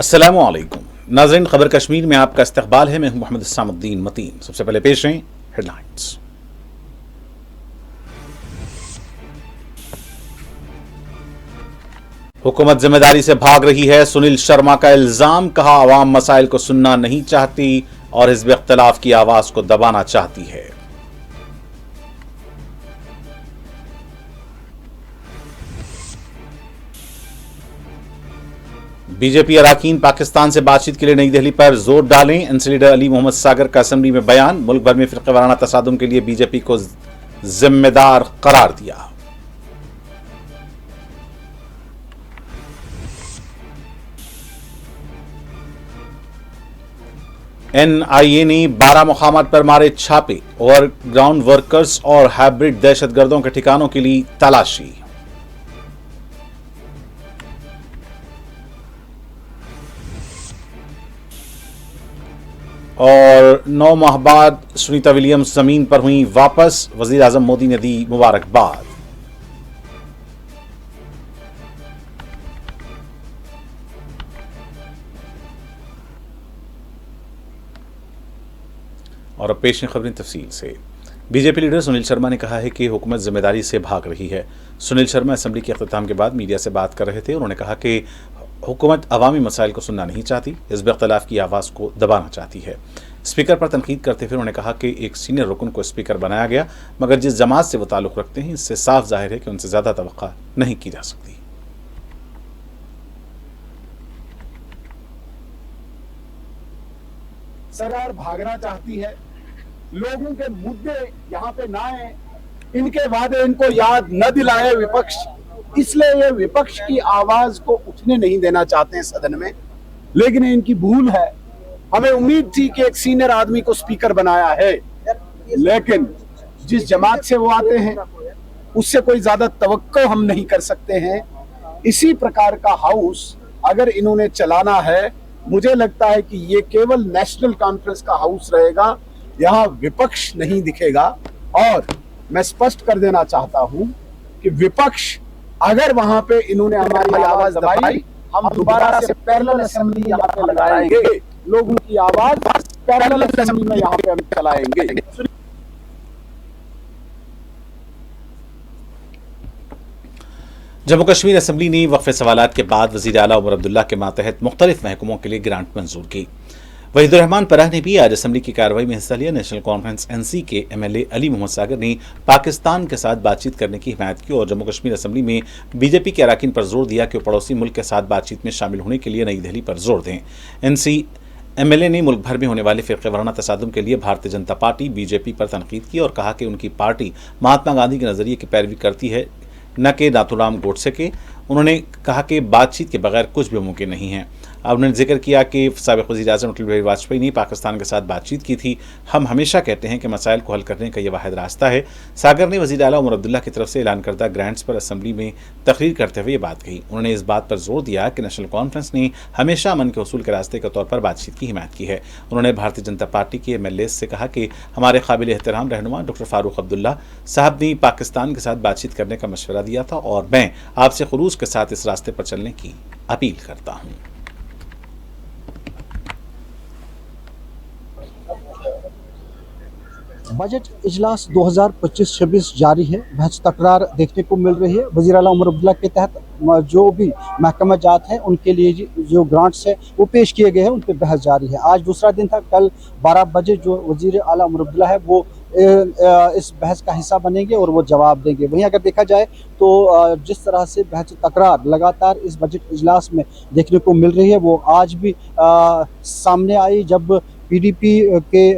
अस्सलामु अलैकुम नाज़रीन, खबर कश्मीर में आपका इस्तकबाल है। मैं हूं मोहम्मद इस्सामुद्दीन मतीन। सबसे पहले पेश हैं हेडलाइंस। हुकूमत जिम्मेदारी से भाग रही है, सुनील शर्मा का इल्जाम। कहा, अवाम मसाइल को सुनना नहीं चाहती और हिज़्ब इख्तिलाफ की आवाज को दबाना चाहती है। बीजेपी अरकान पाकिस्तान से बातचीत के लिए नई दिल्ली पर जोर डालें। एनसी लीडर अली मोहम्मद सागर का असेंबली में बयान। मुल्क भर में फिरके वाराना तसादुम के लिए बीजेपी को जिम्मेदार करार दिया। एनआईए ने 12 मुकामात पर मारे छापे और ग्राउंड वर्कर्स और हाइब्रिड दहशतगर्दों के ठिकानों के लिए तलाशी। और 9 माह बाद सुनीता विलियम्स जमीन पर हुई वापस। वजीर आजम मोदी ने दी मुबारकबाद। और अब पेश खबरें तफसील से। बीजेपी लीडर सुनील शर्मा ने कहा है कि हुकूमत जिम्मेदारी से भाग रही है। सुनील शर्मा असेंबली के अख्तिताम के बाद मीडिया से बात कर रहे थे। उन्होंने कहा कि हुकूमत अवामी मसाइल को सुनना नहीं चाहती, हिज़्ब इख्तिलाफ की आवाज़ को दबाना चाहती है। स्पीकर पर तनकीद करते हुए उन्होंने कहा कि एक सीनियर रुकन को स्पीकर बनाया गया, मगर जिस जमात से वो ताल्लुक़ रखते हैं इससे साफ जाहिर है कि उनसे ज़्यादा तवक्का नहीं की जा सकती। सरकार भागना चाहती है, लोगों के मुद्दे यहाँ पे ना आए, इनके वादे इनको याद न दिलाए विपक्ष, इसलिए ये विपक्ष की आवाज को उठने नहीं देना चाहते हैं सदन में। लेकिन इनकी भूल है। हमें उम्मीद थी कि एक सीनियर आदमी को स्पीकर बनाया है, लेकिन जिस जमात से वो आते हैं उससे कोई ज्यादा तवक्को हम नहीं कर सकते हैं। इसी प्रकार का हाउस अगर इन्होंने चलाना है, मुझे लगता है कि ये केवल नेशनल कॉन्फ्रेंस का हाउस रहेगा, यहाँ विपक्ष नहीं दिखेगा। और मैं स्पष्ट कर देना चाहता हूं कि विपक्ष अगर वहां पे इन्होंने हमारी आवाज दबाई, हम दोबारा से पैरेलल असेंबली यहाँ पे लगाएंगे, लोगों की आवाज पैरेलल असेंबली में यहाँ पे हम चलाएंगे। जम्मू कश्मीर असेंबली ने वक्फे सवालात के बाद वज़ीर आला उमर अब्दुल्ला के मातहत मुख्तलिफ महकमों के लिए ग्रांट मंजूर की। वहीदुर रहमान पराह ने भी आज असेंबली की कार्रवाई में हिस्सा लिया। नेशनल कॉन्फ्रेंस एनसी के एमएलए अली मोहम्मद सागर ने पाकिस्तान के साथ बातचीत करने की हिमायत की और जम्मू कश्मीर असेंबली में बीजेपी के अरकान पर जोर दिया कि वो पड़ोसी मुल्क के साथ बातचीत में शामिल होने के लिए नई दिल्ली पर जोर दें। एनसी एमएलए ने मुल्क भर में होने वाले फिरके वाराना तसादुम के लिए भारतीय जनता पार्टी बीजेपी पर तनकीद की और कहा कि उनकी पार्टी महात्मा गांधी के नजरिए की पैरवी करती है, न कि नाथूराम गोडसे के। उन्होंने कहा कि बातचीत के बगैर कुछ भी मुमकिन नहीं है। अब उन्होंने जिक्र किया कि साबिक़ वज़ीर आज़म अटल बिहारी वाजपेयी ने पाकिस्तान के साथ बातचीत की थी। हम हमेशा कहते हैं कि मसाइल को हल करने का यह वाहिद रास्ता है। सागर ने वज़ीर आला उमर अब्दुल्ला की तरफ से ऐलान करदा ग्रांट्स पर असेंबली में तकरीर करते हुए ये बात कही। उन्होंने इस बात पर जोर दिया कि नेशनल कॉन्फ्रेंस ने हमेशा अमन के उसूल के रास्ते के तौर पर बातचीत की हिमायत की है। उन्होंने भारतीय जनता पार्टी के एमएलए से कहा कि हमारे काबिल एहतराम रहनुमा डॉक्टर फारूक अब्दुल्ला साहब ने पाकिस्तान के साथ बातचीत करने का मशवरा दिया था और मैं आपसे खुलूस के साथ इस रास्ते पर चलने की अपील करता हूँ। बजट इजलास 2025-26 जारी है। बहस तकरार देखने को मिल रही है। वज़ीर आला उमर अब्दुल्ला के तहत जो भी महकमा जात हैं उनके लिए जो ग्रांट्स है वो पेश किए गए हैं, उन पर बहस जारी है। आज दूसरा दिन था। कल 12 बजे जो वज़ीर आला उमर अब्दुल्ला है वो इस बहस का हिस्सा बनेंगे और वो जवाब देंगे। वहीं अगर देखा जाए तो जिस तरह से बहस तकरार लगातार इस बजट इजलास में देखने को मिल रही है वो आज भी सामने आई, जब पीडीपी के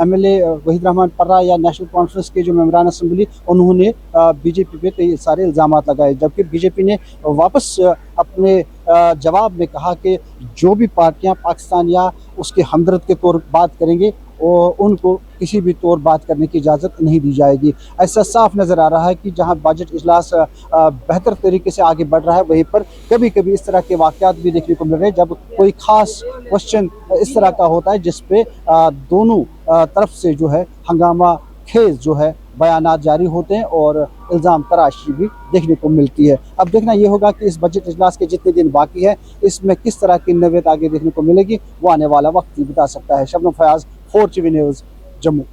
एमएलए वहीद रहमान पर्रा या नेशनल कॉन्फ्रेंस के जो मेंबरान असेंबली उन्होंने बीजेपी पे कई सारे इल्ज़ाम लगाए, जबकि बीजेपी ने वापस अपने जवाब में कहा कि जो भी पार्टियां पाकिस्तान या उसके हमदर्द के तौर बात करेंगे और उनको किसी भी तौर बात करने की इजाज़त नहीं दी जाएगी। ऐसा साफ नज़र आ रहा है कि जहां बजट इजलास बेहतर तरीके से आगे बढ़ रहा है, वहीं पर कभी कभी इस तरह के वाक़यात भी देखने को मिल रहे हैं जब कोई ख़ास क्वेश्चन इस तरह का होता है जिस पे दोनों तरफ से जो है हंगामा खेज जो है बयानात जारी होते हैं और इल्ज़ाम तराशी भी देखने को मिलती है। अब देखना ये होगा कि इस बजट इजलास के जितने दिन बाकी है इसमें किस तरह की नवेद आगे देखने को मिलेगी, वो आने वाला वक्त ही बता सकता है। Shabnam Fayaz, 4TV news, Jammu.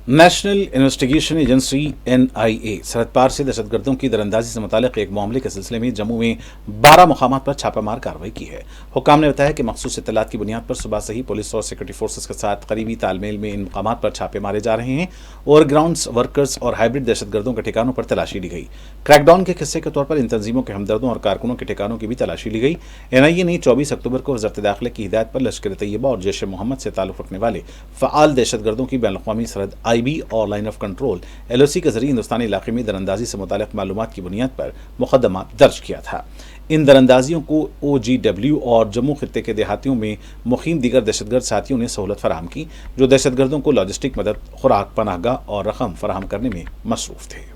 National investigation agency NIA सरहद पार से दहशतगर्दों की दरअंदाजी से मुतालिक एक मामले के सिलसिले में जम्मू में 12 मुकामात पर छापामार कार्रवाई की है। हुक्काम ने बताया कि मखसूस इत्तलात की बुनियाद पर सुबह से ही पुलिस और सिक्योरिटी फोर्सेस के साथ करीबी तालमेल में इन मुकामात पर छापे मारे जा रहे हैं और ग्राउंड्स वर्कर्स और हाइब्रिड दहशतगर्दों के ठिकानों पर तलाशी ली गई। क्रैकडाउन के हिस्से के तौर पर इन तंजीमों के हमदर्दों और कारकुनों के ठिकानों की भी तलाशी ली गई। NIA ने 24 अक्टूबर को वज़ारत दाखिला की हिदायत पर लश्कर तैयबा और जैश मोहम्मद से ताल्लुक़ रखने वाले फ़आल दहशतगर्दों की बैन अक़वामी सरहद IB और लाइन ऑफ कंट्रोल LOC के जरिए हिंदुस्तानी इलाके में दरअंदाजी से मुतालिक मालूमात की बुनियाद पर मुकदमा दर्ज किया था। इन दरअंदाजियों को OGW और जम्मू खित्ते के देहातियों में मुकीम दीगर दहशतगर्द साथियों ने सहूलत फराहम की, जो दहशतगर्दों को लॉजिस्टिक मदद, खुराक, पनाहगाह और रकम फराहम करने में मसरूफ थे।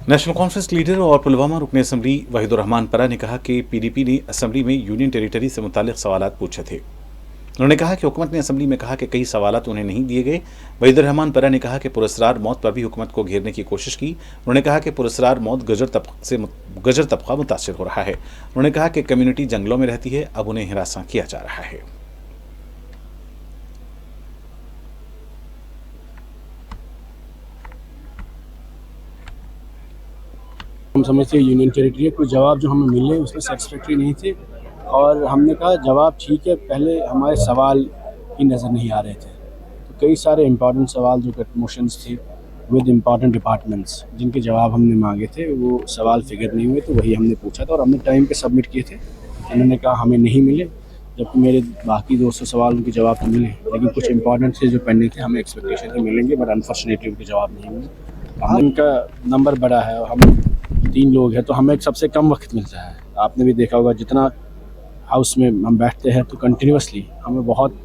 नेशनल कॉन्फ्रेंस लीडर और पुलवामा रुकन असम्बली वहीदुर रहमान परा ने कहा कि PDP ने असम्बली में यूनियन टेरिटरी से मुतालिक सवालात पूछे थे। उन्होंने कहा कि हुकूमत ने असम्बली में कहा कि कई सवालात उन्हें नहीं दिए गए। वहीदुर रहमान परा ने कहा कि पुरस्रार मौत पर भी हुकूमत को घेरने की कोशिश की। उन्होंने कहा कि पुरस्रार मौत गजर तबका मुतासिर हो रहा है। उन्होंने कहा कि कम्युनिटी जंगलों में रहती है, अब उन्हें हिरासा किया जा रहा है। हम समझते हैं यूनियन टेरिटरी है, कोई जवाब जो हमें मिले उसमें सेटिस्फैक्ट्री नहीं थे और हमने कहा जवाब ठीक है, पहले हमारे सवाल ही नज़र नहीं आ रहे थे। तो कई सारे इंपॉर्टेंट सवाल जो मोशंस थे विद इंपॉर्टेंट डिपार्टमेंट्स जिनके जवाब हमने मांगे थे वो सवाल फिगर नहीं हुए, तो वही हमने पूछा था और हमने टाइम पे सबमिट किए थे। उन्होंने कहा हमें नहीं मिले, जबकि मेरे बाकी 200 सवाल उनके जवाब तो मिले, लेकिन कुछ इंपॉर्टेंट थे जो पेंडिंग थे, हमें एक्सपेक्टेशन थे मिलेंगे, बट अनफॉर्चुनेटली उनके जवाब नहीं मिले। उनका नंबर बड़ा है और हम 3 लोग हैं, तो हमें सबसे कम वक्त मिलता है। आपने भी देखा होगा जितना हाउस में हम बैठते हैं तो कंटिन्यूसली हमें बहुत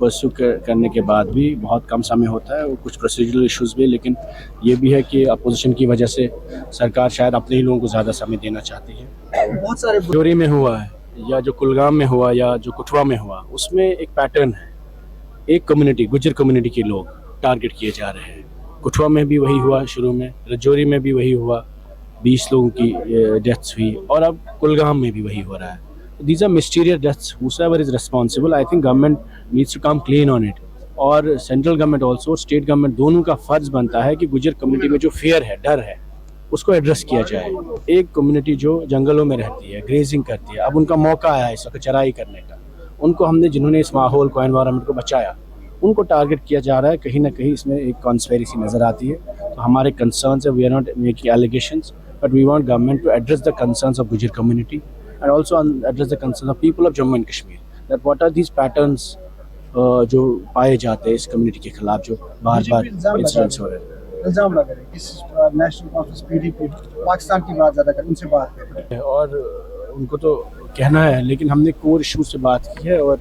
परस्यू करने के बाद भी बहुत कम समय होता है और कुछ प्रोसीजरल इश्यूज़ भी, लेकिन ये भी है कि अपोजिशन की वजह से सरकार शायद अपने ही लोगों को ज़्यादा समय देना चाहती है। बहुत सारे जोरी में हुआ है या जो कुलगाम में हुआ या जो कठुआ में हुआ, उसमें एक पैटर्न है, एक कम्युनिटी, गुज्जर कम्युनिटी के लोग टारगेट किए जा रहे हैं। कठुआ में भी वही हुआ, शुरू में रजौरी में भी वही हुआ, 20 लोगों की डेथ्स हुई और अब कुलगाम में भी वही हो रहा है। These are mysterious deaths. Whoever is responsible, I think government needs to come clean on it. और central government also, state government दोनों का फर्ज बनता है कि गुज्जर कम्युनिटी में जो फियर है, डर है, उसको एड्रेस किया जाए। एक कम्युनिटी जो जंगलों में रहती है, ग्रेजिंग करती है, अब उनका मौका आया है इस वक्त चराई करने का। उनको हमने, जिन्होंने इस माहौल को, एनवायरनमेंट को बचाया, उनको टारगेट किया जा रहा है। कहीं ना कहीं इसमें एक कॉन्स्पेरेसी नज़र आती है। तो हमारे कंसर्न्स है, we are not making allegations, but we want government to address the concerns of Gujjar community and also address the concerns of people of Jammu and Kashmir, that what are these patterns जो पाए जाते हैं इस community के खिलाफ, जो बार-बार incidents हो रहे हैं। इल्ज़ाम लगा रहे कि नेशनल कॉन्फ्रेंस PDP पाकिस्तान की बात ज़्यादा करें, उनसे बात करें और उनको तो कहना है, लेकिन हमने कोर इशूज़ से बात की है और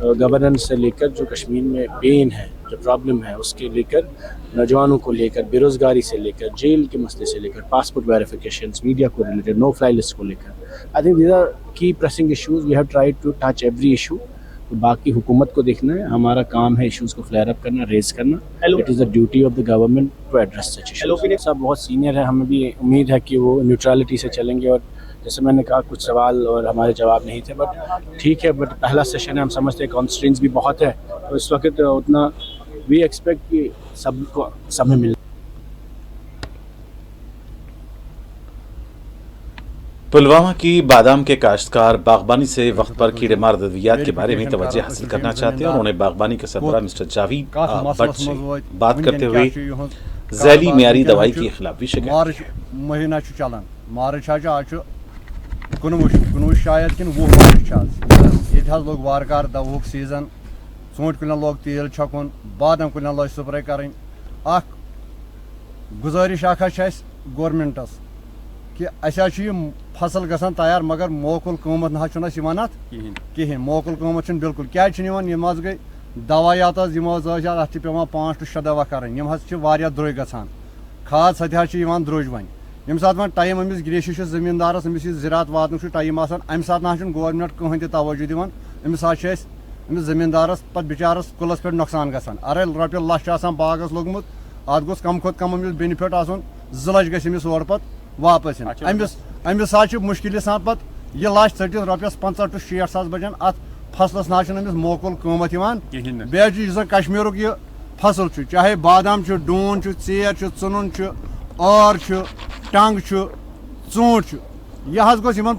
गवर्नेंस से लेकर जो कश्मीर में पेन है, जो प्रॉब्लम है, उसके लेकर, नौजवानों को लेकर, बेरोज़गारी से लेकर, जेल के मसले से लेकर, पासपोर्ट वेरिफिकेशंस, मीडिया को रिलेटेड, नो फ्लाई लिस्ट को लेकर, I think these are key pressing issues. We have tried to touch every issue. तो बाकी हुकूमत को देखना है, हमारा काम है इशूज़ को फ्लेयर अप करना, रेज करना। It is the duty of the government to address such issues. सब बहुत सीनियर है, हमें भी उम्मीद है कि वो न्यूट्रलिटी से चलेंगे और जैसे मैंने कहा कुछ सवाल और हमारे जवाब नहीं थे, बट ठीक है, बट पहला सेशन है, हम समझते हैं कॉन्स्ट्रेंट्स भी बहुत है, तो इस वक्त उतना वी एक्सपेक्ट कि सबको समय मिले। पुलवामा की बादाम के काश्तकार बागबानी से वक्त पर कीड़े मार अद्वियात के बारे में तवज्जो हासिल करना चाहते हैं और उन्हें बागबानी के सरबराह मिस्टर जावेद भट्ट से बात करते हुए जैली मियारी दवाई के खिलाफ भी शिकायत की। महीना चलान मार्च आज 19 شاید کن 20 ورش یہ لوگ وارکار دوا سیزن ژوٗنٛٹھۍ کُلٮ۪ن لوگ تیل چھکُن بادام کُلٮ۪ن لٲج سپرے کرٕنۍ اکھ گزٲرِش اکھ حظ چھِ اَسہِ گورمنٹس کہ اَسہِ حظ چھُ یہِ فصل گژھان تیار مگر موکُل قۭمَتھ نہ حظ چھُنہٕ اَسہِ یِوان اَتھ کِہیٖنۍ موکُل قۭمَتھ چھُنہٕ بِلکُل کیٛازِ چھُنہٕ یِوان یِم حظ گٔے دوایات حظ یِم حظ ٲسۍ اَتھ چھِ پٮ۪وان 5 to 6 دوا کَرٕنۍ یِم حظ چھِ واریاہ درٛوٚگۍ گژھان کھاد سۄ تہِ حظ چھِ یِوان درٛوٚج وۄنۍ ییٚمہِ ساتہٕ وۄنۍ ٹایم أمِس گرٛیشہِ چھُ زٔمیٖندارَس أمِس یہِ زِراعت واتنُک چھُ ٹایم آسان اَمہِ ساتہٕ نہ حظ چھُنہٕ گورمٮ۪نٛٹ کٕہٕنۍ تہِ توجہ دِوان أمِس حظ چھِ أسۍ أمِس زٔمیٖندارَس پَتہٕ بِچارَس کُلَس پٮ۪ٹھ نۄقصان گژھان اَرے رۄپیہِ لَچھ چھُ آسان باغَس لوٚگمُت اَتھ گوٚژھ کَم کھۄتہٕ کَم أمِس بٮ۪نِفِٹ آسُن 2 لَچھ گژھِ أمِس اورٕ پَتہٕ واپَس یِن أمِس حظ چھِ مُشکِلی سان پَتہٕ یہِ لَچھ ژٔٹِتھ رۄپیَس 50 to 60 ساس بَچان اَتھ فصلَس نہ حظ چھُنہٕ أمِس موکُل قۭمَتھ یِوان بیٚیہِ حظ چھُ یُس زَن کشمیٖرُک یہِ فصل چھُ چاہے بادام چھُ ڈوٗن چھُ ژیر چھُ ژٕنُن چھُ ٲر چھُ ٹنٛگ چھُ ژوٗنٛٹھ چھُ یہِ حظ گوٚژھ یِمن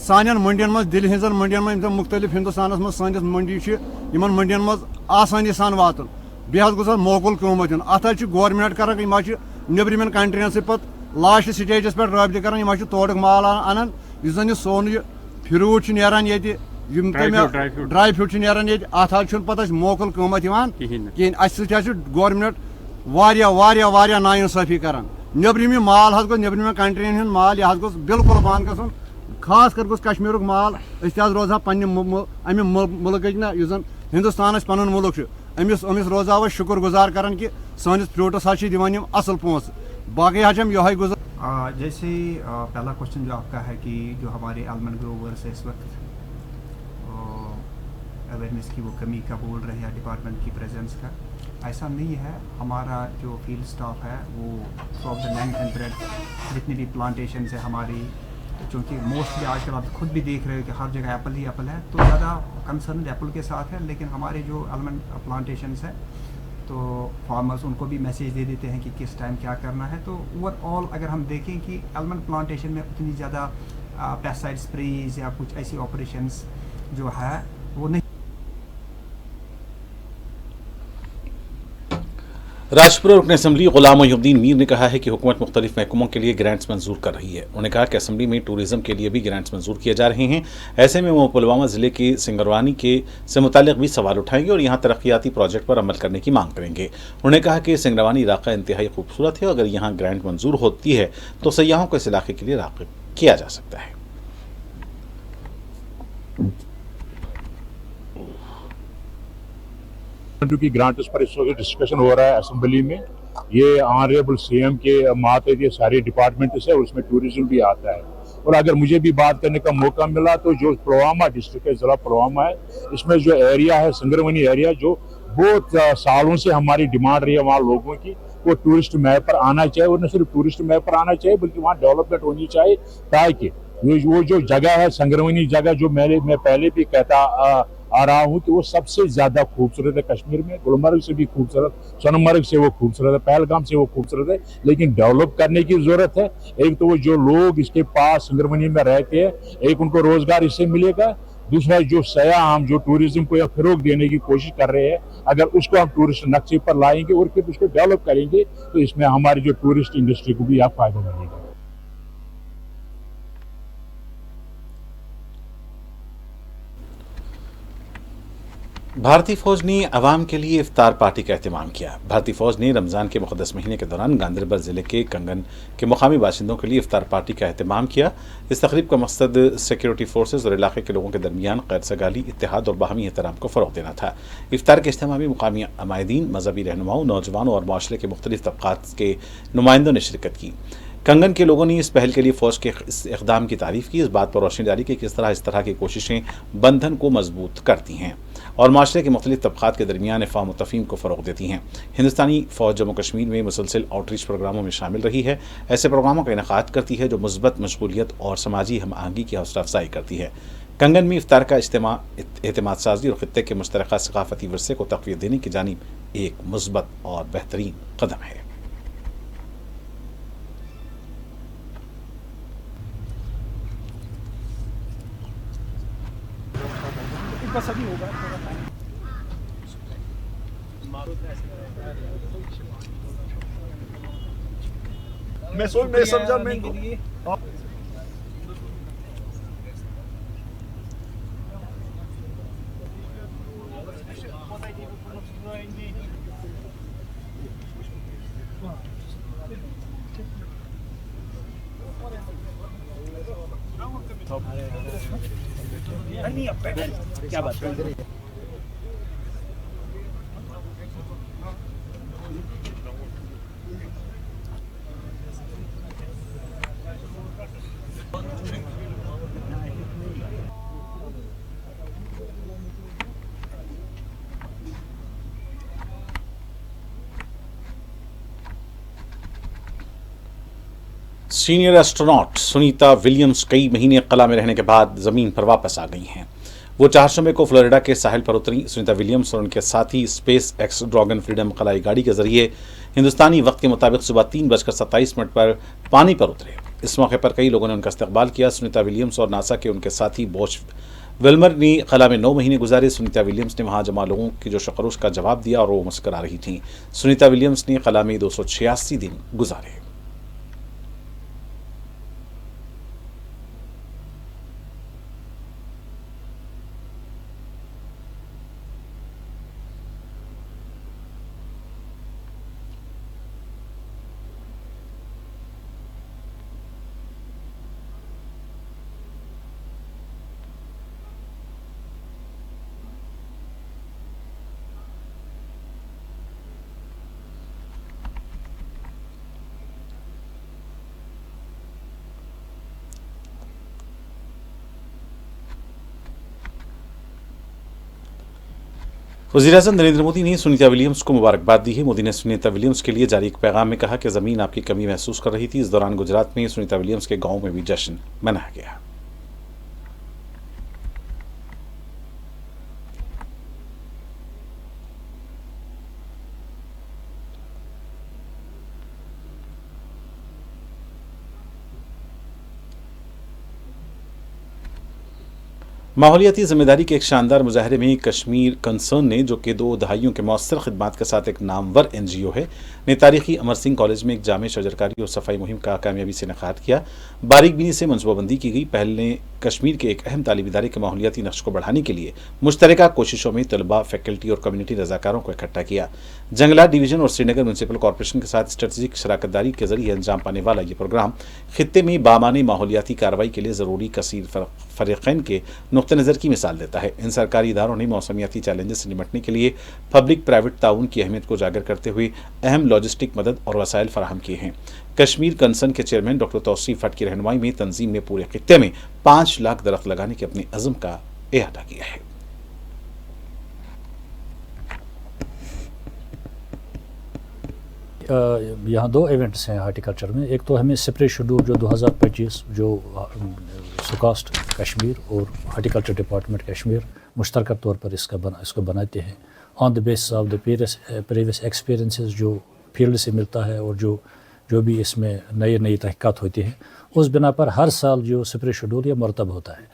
سانٮ۪ن منڈین منٛز دِلہِ ہِنٛزن منڈین منٛز یِم زَن مُختٔلِف ہِندُستانَس منٛز سٲنِس منڈی چھِ یِمن منڈین منٛز آسٲنی سان واتُن بیٚیہِ حظ گوٚژھ اَتھ موکُل قۭمَتھ یُن اَتھ حظ چھِ گورمٮ۪نٛٹ کران یِم حظ چھِ نیٚبرِمٮ۪ن کنٹرٛیَن سۭتۍ پَتہٕ لاسٹ سِٹیجَس پٮ۪ٹھ رٲبطہٕ کران یِم حظ چھِ تورُک مال اَنان یُس زَن یہِ سون یہِ فروٗٹ چھُ نیران ییٚتہِ یِم ڈراے فرٛوٗٹ چھِ نیران ییٚتہِ اَتھ حظ چھُنہٕ پَتہٕ اَسہِ موکُل قۭمَتھ یِوان کِہیٖنۍ اَسہِ سۭتۍ حظ چھُ گورمٮ۪نٛٹ واریاہ واریاہ واریاہ نااِنصٲفی کران نیٚبرِم یہِ مال حظ گوٚژھ نیٚبرِمٮ۪ن کنٹرٛیَن ہُنٛد مال یہِ حظ گوٚژھ بِلکُل بنٛد گژھُن خاص کر گوٚژھ کشمیٖرُک مال أسۍ تہِ حظ روزہو پننہِ اَمہِ مُلکٕکۍ نہ یُس زن ہندوستان اَسہِ پنُن مُلک چھُ أمِس روزہو أسۍ شُکُر گُزار کران کہ سٲنِس فرٛوٗٹس حظ چھِ دِوان یِم اَصٕل پونٛسہٕ باقٕے حظ چھَم یِہوٚے گُزار جیسے پہلا کوشچن جو آپ کا ہے کہ جو ہمارے آلمنڈ گروورس ہے اس وقت اویئرنیس کی وہ کمی کا بول رہے ہیں ڈپارٹمنٹ کی پریزنس کا ایسا نہیں ہے ہمارا جو فیلڈ اسٹاف ہے وہ فرام دا 900 جتنی بھی پلانٹیشنز ہیں ہماری چونکہ موسٹلی آج کل آپ خود بھی دیکھ رہے ہو کہ ہر جگہ ایپل ہی ایپل ہے تو زیادہ کنسرن ایپل کے ساتھ ہے لیکن ہمارے جو آلمنڈ پلانٹیشنز ہیں تو فارمرز ان کو بھی میسیج دے دیتے ہیں کہ کس ٹائم کیا کرنا ہے تو اوور آل اگر ہم دیکھیں کہ آلمنڈ پلانٹیشن میں اتنی زیادہ پیسٹسائڈ اسپریز یا کچھ ایسی آپریشنز جو ہے وہ نہیں. راجپورہ رکن اسمبلی غلام محی الدین میر نے کہا ہے کہ حکومت مختلف محکموں کے لیے گرانٹس منظور کر رہی ہے. انہوں نے کہا کہ اسمبلی میں ٹورزم کے لیے بھی گرانٹس منظور کیے جا رہے ہیں. ایسے میں وہ پلوامہ ضلع کے سنگروانی سے متعلق بھی سوال اٹھائیں گے اور یہاں ترقیاتی پروجیکٹ پر عمل کرنے کی مانگ کریں گے. انہوں نے کہا کہ سنگروانی علاقہ انتہائی خوبصورت ہے. اگر یہاں گرانٹ منظور ہوتی ہے تو سیاحوں کو اس علاقے کے لیے راغب کیا جا سکتا ہے. کی گرانٹس پر اس وقت ڈسکشن ہو رہا ہے اسمبلی میں. یہ آنریبل سی ایم کے ماتحت یہ سارے ڈپارٹمنٹس ہے اور اس میں ٹورزم بھی آتا ہے. اور اگر مجھے بھی بات کرنے کا موقع ملا تو جو پلوامہ ڈسٹرکٹ ہے ضلع پلوامہ ہے اس میں جو ایریا ہے سنگروانی ایریا جو بہت سالوں سے ہماری ڈیمانڈ رہی ہے وہاں لوگوں کی وہ ٹورسٹ میپ پر آنا چاہیے اور نہ صرف ٹورسٹ میپ پر آنا چاہیے بلکہ وہاں ڈیولپمنٹ ہونی چاہیے تاکہ وہ جو جگہ ہے سنگروانی جگہ جو میں پہلے بھی کہتا آ رہا ہوں کہ وہ سب سے زیادہ خوبصورت ہے کشمیر میں. گلمرگ سے بھی خوبصورت, سونمرگ سے وہ خوبصورت ہے, پہلگام سے وہ خوبصورت ہے, لیکن ڈیولپ کرنے کی ضرورت ہے. ایک تو وہ جو لوگ اس کے پاس سنگروانی میں رہتے ہیں ایک ان کو روزگار اس سے ملے گا, دوسرا جو سیاح ہم جو ٹورزم کو فروغ دینے کی کوشش کر رہے ہیں اگر اس کو ہم ٹورسٹ نقشے پر لائیں گے اور پھر اس کو ڈیولپ کریں گے تو اس میں ہماری جو ٹورسٹ انڈسٹری کو بھی فائدہ ملے گا. بھارتی فوج نے عوام کے لیے افطار پارٹی کا اہتمام کیا. بھارتی فوج نے رمضان کے مقدس مہینے کے دوران گاندربل ضلع کے کنگن کے مقامی باشندوں کے لیے افطار پارٹی کا اہتمام کیا. اس تقریب کا مقصد سیکیورٹی فورسز اور علاقے کے لوگوں کے درمیان غیر سگالی اتحاد اور باہمی احترام کو فروغ دینا تھا. افطار کے اجتماع میں مقامی عمائدین, مذہبی رہنماؤں, نوجوانوں اور معاشرے کے مختلف طبقات کے نمائندوں نے شرکت کی. کنگن کے لوگوں نے اس پہل کے لیے فوج کے اس اقدام کی تعریف کی. اس بات پر روشنی ڈالی کہ کس طرح اس طرح کی کوششیں بندھن کو مضبوط کرتی ہیں اور معاشرے کے مختلف طبقات کے درمیان افہام و تفہیم کو فروغ دیتی ہیں. ہندوستانی فوج جموں کشمیر میں مسلسل آؤٹ ریچ پروگراموں میں شامل رہی ہے. ایسے پروگراموں کا انعقاد کرتی ہے جو مثبت مشغولیت اور سماجی ہم آہنگی کی حوصلہ افزائی کرتی ہے. کنگن میں افطار کا اجتماع اعتماد سازی اور خطے کے مشترکہ ثقافتی ورثے کو تقویت دینے کی جانب ایک مثبت اور بہترین قدم ہے. میں سمجھا میں सीनियर एस्ट्रोनॉट सुनीता विलियम्स कई महीने कला में रहने के बाद ज़मीन पर वापस आ गई हैं। वो 4 जुम्मे को फ्लोरिडा के साहिल पर उतरी। सुनीता विलियम्स और उनके साथी स्पेस एक्स ड्रैगन फ्रीडम खलाई गाड़ी के जरिए हिंदुस्तानी वक्त के मुताबिक सुबह 3:27 पर पानी पर उतरे। इस मौके पर कई लोगों ने उनका इस्तकबाल किया। सुनीता विलियम्स और नासा के उनके साथी बोश विल्मर ने खला में 9 महीने गुजारे। सुनीता विलियम्स ने वहां जमा लोगों की जो शक्रोश का जवाब दिया और वो मुस्करा रही थीं। सुनीता विलियम्स ने खला में 286 दिन गुजारे। वज़ीर-ए-आज़म नरेंद्र मोदी ने सुनीता विलियम्स को मुबारकबाद दी है। मोदी ने सुनीता विलियम्स के लिए जारी एक पैगाम में कहा कि ज़मीन आपकी कमी महसूस कर रही थी। इस दौरान गुजरात में सुनीता विलियम्स के गांव में भी जश्न मनाया गया। माहौलियाती जिम्मेदारी के एक शानदार मुजाहरे में कश्मीर कंसर्न ने, जो कि 2 दहाइयों के मौसर खिदमात के साथ एक नामवर NGO है, ने तारीखी अमर सिंह कॉलेज में एक जामे शजरकारी और सफाई मुहिम का कामयाबी से इनेकाद किया। बारीकबीनी से मनसूबाबंदी की गई पहल ने कश्मीर के एक अहम तालीम इदारे के माहौलियाती नक्श को बढ़ाने के लिए मुश्तरका कोशिशों में तलबा, फैकल्टी और कम्युनिटी रजाकारों को इकट्ठा किया। जंगलात डिवीजन और श्रीनगर म्यूनसिपल कॉरपोरेशन के साथ स्ट्रेटेजिक शराकतदारी के जरिए अंजाम पाने वाला ये प्रोग्राम खित्ते में बामानी माहौलियाती कार्रवाई के लिए ज़रूरी कसीर फरीक़ैन के नुक़्ते नज़र की मिसाल देता है। इन सरकारी इदारों ने मौसमियाती चैलेंजेस से निपटने के लिए पब्लिक प्राइवेट ताउन की अहमियत को उजागर करते हुए अहम लॉजिस्टिक मदद और वसाइल फराहम किए हैं। कश्मीर कंसर्न के चेयरमैन डॉक्टर तौसीफ भट्ट की रहनुमाई में तंजीम ने पूरे खित्ते में 5 लाख दरख्त लगाने के अपने अज़म का इहाता किया है। यहाँ 2 इवेंट्स हैं हार्टिकल्चर में। एक तो हमें सेपरेट शेड्यूल जो 2025 जो सुकास्ट कश्मीर और हार्टिकल्चर डिपार्टमेंट कश्मीर मुश्तरका तौर पर इसको बनाते हैं on the basis of the previous experiences जो फील्ड से मिलता है और जो भी इसमें नई तहक़ीक़ात होती हैं, उस बिना पर हर साल जो सेपरेट शेड्यूल या मरतब होता है।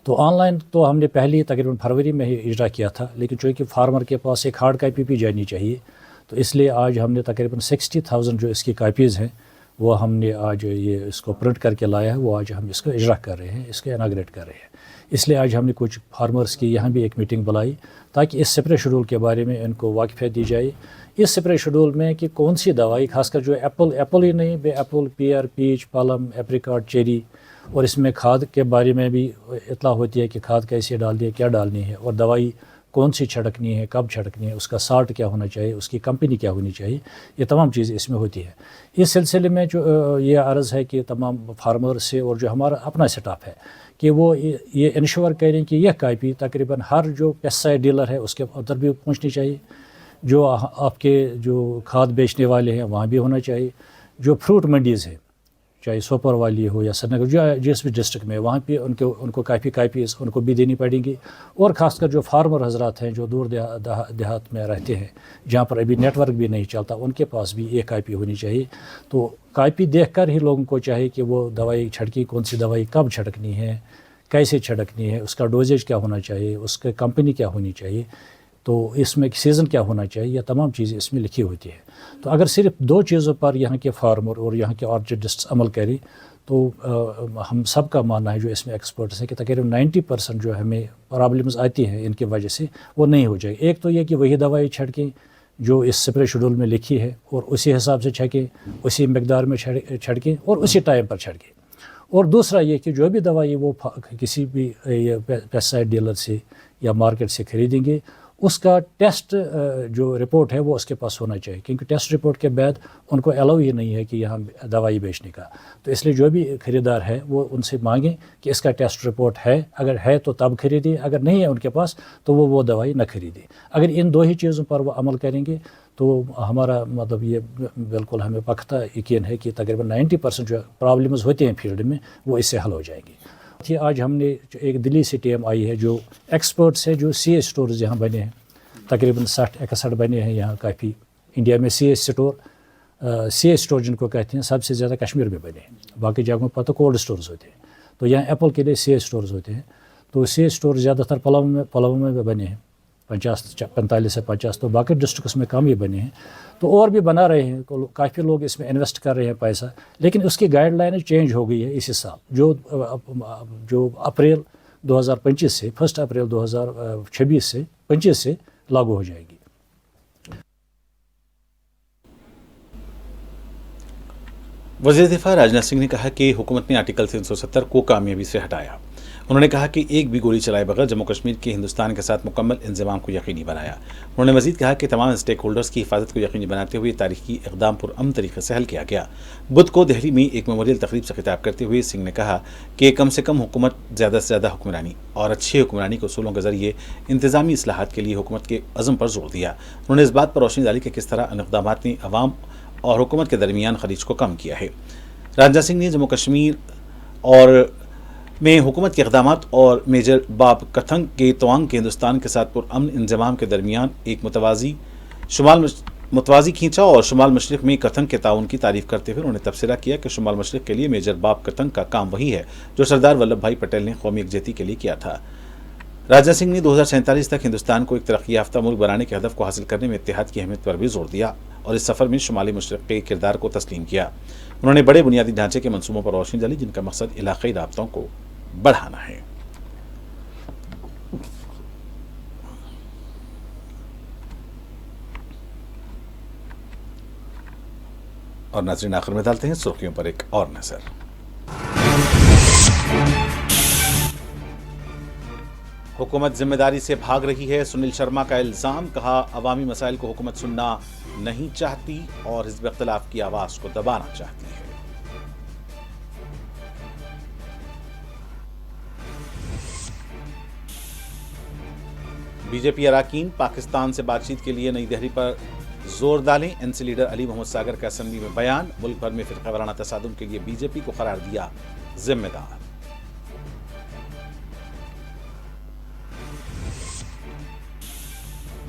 तो ऑनलाइन तो हमने पहले तकरीबन फरवरी में ही इजरा किया था, लेकिन चूँकि फार्मर के पास एक हार्ड कापी भी जानी चाहिए, तो इसलिए आज हमने तकरीबन 60,000 जो इसकी कापीज़ हैं वो हमने आज ये इसको प्रिंट करके लाया है। वो आज हम इसको इजरा कर रहे हैं, इसको इनाग्रेट कर रहे हैं। इसलिए आज हमने कुछ फार्मर्स की यहाँ भी एक मीटिंग बुलाई ताकि इस सेपरेट शेड्यूल के बारे में इनको वाकिफ़ियत दी जाए। इस सेपरेट शेड्यूल में कि कौन सी दवाई, खासकर जो एप्पल ही नहीं, एप्पल, पीयर, पीच, पलम, एप्रिकॉट, चेरी, और इसमें खाद के बारे में भी इतला होती है कि खाद कैसे डालनी है, क्या डालनी है, और दवाई कौन सी छिड़कनी है, कब छिड़कनी है, उसका साल्ट क्या होना चाहिए, उसकी कंपनी क्या होनी चाहिए, ये तमाम चीज़ें इसमें होती है। इस सिलसिले में जो ये अर्ज़ है कि तमाम फार्मर से और जो हमारा अपना स्टाफ है कि वो ये इंश्योर करें कि यह कापी तकरीबन हर जो पेस्टिसाइड डीलर है उसके अंदर भी पहुँचनी चाहिए, जो आपके जो खाद बेचने वाले हैं वहाँ भी होना चाहिए, जो फ्रूट मंडीज़ है चाहे सोपर वाली हो या श्रीनगर जो जिस भी डिस्ट्रिक्ट में, वहाँ पे उनको काफ़ी उनको भी देनी पड़ेंगी। और ख़ासकर जो फार्मर हजरात हैं जो दूर देहात में रहते हैं जहाँ पर अभी नेटवर्क भी नहीं चलता, उनके पास भी एक कापी होनी चाहिए। तो कापी देखकर ही लोगों को चाहिए कि वो दवाई छिड़की, कौन सी दवाई कब छिड़कनी है, कैसे छिड़कनी है, उसका डोजेज क्या होना चाहिए, उसकी कंपनी क्या होनी चाहिए, तो इसमें सीज़न क्या होना चाहिए, यह तमाम चीज़ें इसमें लिखी होती है। तो अगर सिर्फ 2 चीज़ों पर यहाँ के फार्मर और यहाँ के ऑर्चर्डिस्ट अमल करें तो हम सब का मानना है जो इसमें एक्सपर्ट्स हैं कि तकरीबन 90% जो हमें प्रॉब्लम्स आती हैं इनकी वजह से वो नहीं हो जाएगी। एक तो ये कि वही दवाई छिड़कें जो इस सेपरेट शेड्यूल में लिखी है और उसी हिसाब से छिड़कें, उसी मकदार में छिड़कें और उसी टाइम पर छिड़कें। اور دوسرا یہ کہ جو بھی دوائی وہ کسی بھی پیسٹیسائڈ ڈیلر سے یا مارکیٹ سے خریدیں گے اس کا ٹیسٹ جو رپورٹ ہے وہ اس کے پاس ہونا چاہیے، کیونکہ ٹیسٹ رپورٹ کے بعد ان کو الاؤ ہی نہیں ہے کہ یہاں دوائی بیچنے کا. تو اس لیے جو بھی خریدار ہے وہ ان سے مانگیں کہ اس کا ٹیسٹ رپورٹ ہے، اگر ہے تو تب خریدیں، اگر نہیں ہے ان کے پاس تو وہ دوائی نہ خریدیں. اگر ان دو ہی چیزوں پر وہ عمل کریں گے تو ہمارا مطلب یہ بالکل ہمیں پختہ یقین ہے کہ تقریباً 90% جو پرابلمز ہوتے ہیں فیلڈ میں وہ اس سے حل ہو جائیں گی. آج ہم نے ایک دلی سے ٹیم آئی ہے جو ایکسپرٹس ہے، جو سی ایس اسٹورز یہاں بنے ہیں، تقریباً 60-61 بنے ہیں یہاں کافی. انڈیا میں سی ایس اسٹور جن کو کہتے ہیں سب سے زیادہ کشمیر میں بنے ہیں، باقی جگہوں پر تو کولڈ اسٹورز ہوتے ہیں. تو یہاں ایپل کے لیے سی ایس اسٹورز ہوتے ہیں. تو سی ایس اسٹور زیادہ تر پلوامہ میں بنے ہیں 45 سے 50، تو باقی ڈسٹرکس میں کم ہی بنے ہیں. تو اور بھی بنا رہے ہیں، کافی لوگ اس میں انویسٹ کر رہے ہیں پیسہ، لیکن اس کی گائیڈ لائن چینج ہو گئی ہے اسی سال جو اپریل 2025 سے 1 اپریل 2025 سے لاگو ہو جائے گی. وزیر دفاع راجناتھ سنگھ نے کہا کہ حکومت نے آرٹیکل 370 کو کامیابی سے ہٹایا. انہوں نے کہا کہ ایک بھی گولی چلائے بغیر جموں کشمیر کے ہندوستان کے ساتھ مکمل انضمام کو یقینی بنایا. انہوں نے مزید کہا کہ تمام اسٹیک ہولڈرز کی حفاظت کو یقینی بناتے ہوئے تاریخی اقدام پرامن طریقے سے حل کیا گیا. بدھ کو دہلی میں ایک میموریل تقریب سے خطاب کرتے ہوئے سنگھ نے کہا کہ کم سے کم حکومت زیادہ سے زیادہ حکمرانی اور اچھی حکمرانی کے اصولوں کے ذریعے انتظامی اصلاحات کے لیے حکومت کے عزم پر زور دیا. انہوں نے اس بات پر روشنی ڈالی کہ کس طرح ان اقدامات نے عوام اور حکومت کے درمیان خلیج کو کم کیا ہے. راجناتھ سنگھ نے جموں کشمیر اور میں حکومت کے اقدامات اور میجر باب کتھنگ کے توانگ کے ہندوستان کے ساتھ پرامن انضمام کے درمیان ایک متوازی کھینچا اور شمال مشرق میں کتھنگ کے تعاون کی تعریف کرتے ہوئے انہوں نے تبصرہ کیا کہ شمال مشرق کے لیے میجر باب کتھنگ کا کام وہی ہے جو سردار ولبھ بھائی پٹیل نے قومی یکجہتی کے لیے کیا تھا. راجناتھ سنگھ نے 2047 تک ہندوستان کو ایک ترقی یافتہ ملک بنانے کے ہدف کو حاصل کرنے میں اتحاد کی اہمیت پر بھی زور دیا اور اس سفر میں شمالی مشرق کے کردار کو تسلیم کیا. انہوں نے بڑے بنیادی ڈھانچے کے منصوبوں پر روشنی ڈالی جن کا مقصد علاقائی رابطوں کو بڑھانا ہے. اور ناظرین آخر میں ڈالتے ہیں سرخیوں پر ایک اور نظر. حکومت ذمہ داری سے بھاگ رہی ہے، سنیل شرما کا الزام. کہا عوامی مسائل کو حکومت سننا نہیں چاہتی اور حزب اختلاف کی آواز کو دبانا چاہتی ہے. بی جے پی اراکین پاکستان سے بات چیت کے لیے نئی دہلی پر زور ڈالیں. این سی لیڈر علی محمد ساگر کا اسمبلی میں بیان. ملک بھر میں فرقہ وارانہ تصادم کے لیے بی جے پی کو قرار دیا ذمہ دار.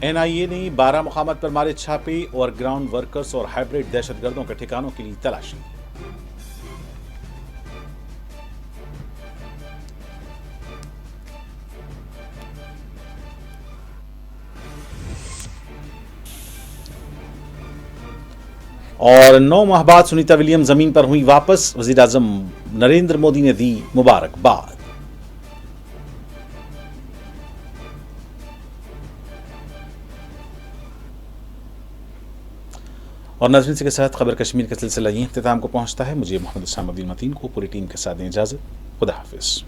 این آئی اے نے 12 مقامات پر مارے چھاپے اور گراؤنڈ ورکرز اور ہائیبریڈ دہشت گردوں کے ٹھکانوں کے لیے تلاشی. اور 9 ماہ بعد سنیتا ولیمز زمین پر ہوئی واپس. وزیر اعظم نریندر مودی نے دی مبارکباد. اور ناظرین کے ساتھ خبر کشمیر کا سلسلہ یہ اختتام کو پہنچتا ہے. مجھے محمد اسلام عبد المتین کو پوری ٹیم کے ساتھ دیں اجازت. خدا حافظ.